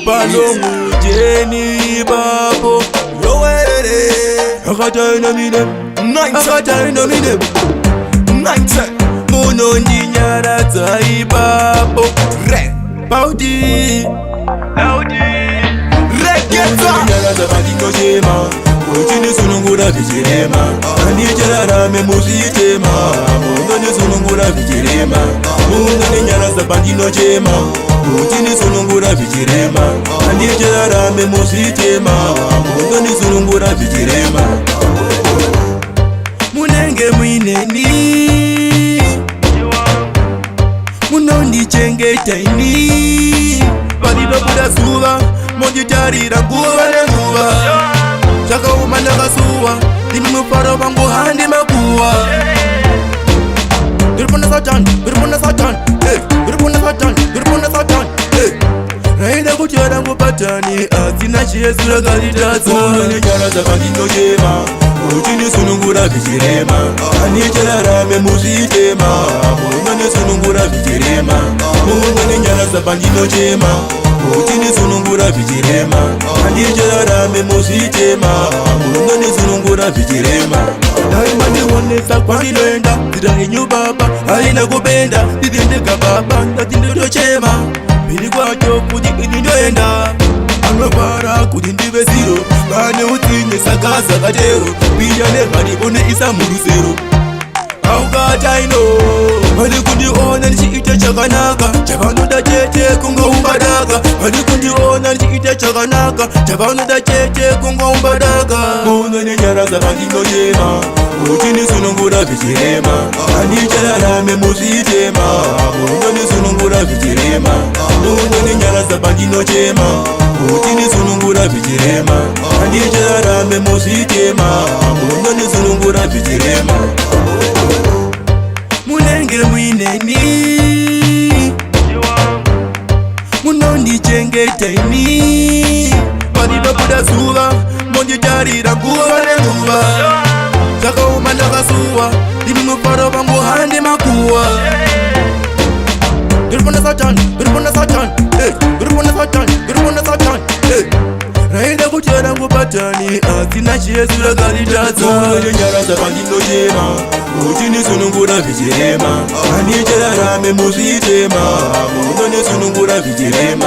Palo mujeni babo Yowere Akatayna minem Akatayna minem Muno ndinyara zai babo Re Baudi Regeta Ndinyara zabadi nojema Mujini sunungura vijirema Anijara me muzitema Mungani sunungura vijirema Mungani nyara zabadi nojema Mujini sunungura vijirema Anijara me muzitema Mungani sunungura vijirema Munenge mwineni Munondi chengeta ini Balilo buda suwa Monjitarira nguwa nenguwa Chaka umanda kasuwa Dimi mufaro wangu handi makuwa Birpuna satan Raida kuchara ngupatani Azina shie sura galitaza Muno nyara zabandi nojema Mujini sunungura vijirema Anijara rame muzitema Muno sunungura vijirema Muno nyara zabandi nojema Mujini sunungura vijirema Anijara rame muzitema Muno sunungura vijirema Daima niwonesa kwa nilenda Zida hinyu baba Haina kubenda Didindika baba Ndindu chema Bili kwa choku Didindoenda Anwabara kudindiwe zero Bane utinye sakaza katero Biyane haribone isa murusero Aukataino Hali kundi ona nishi ite chakanaka Chabano da cheche kunga umbadaka Hali kundi ona nishi ite chakanaka Chabano da cheche kunga umbadaka Muna nyara zabandi nojema Mujini sunungura vijirema Anijara rame muzitema Muna sunungura vijirema Muna nyara zabandi nojema Mujini sunungura vijirema Anijara rame muzitema Muna sunungura vijirema Munenge mwineni Munondi chengeta ini Balilo buda suwa Monjitarira nguwa nenguwa Chaka umanda kasuwa Dimi mufaro wangu handi makuwa Birpuna satan Raida kuchara ngupatani Azina shie sura galitaza Muno nyara zabandi nojema Mujini sunungura vijirema Anijara rame muzitema Muno sunungura vijirema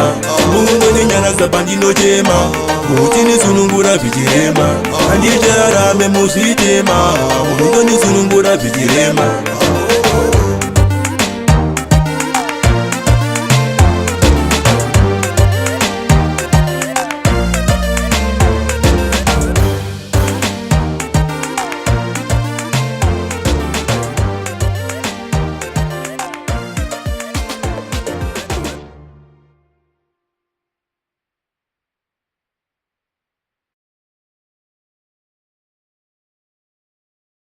Muno nyara zabandi nojema Mujini sunungura vijirema Anijara rame muzitema Muno sunungura vijirema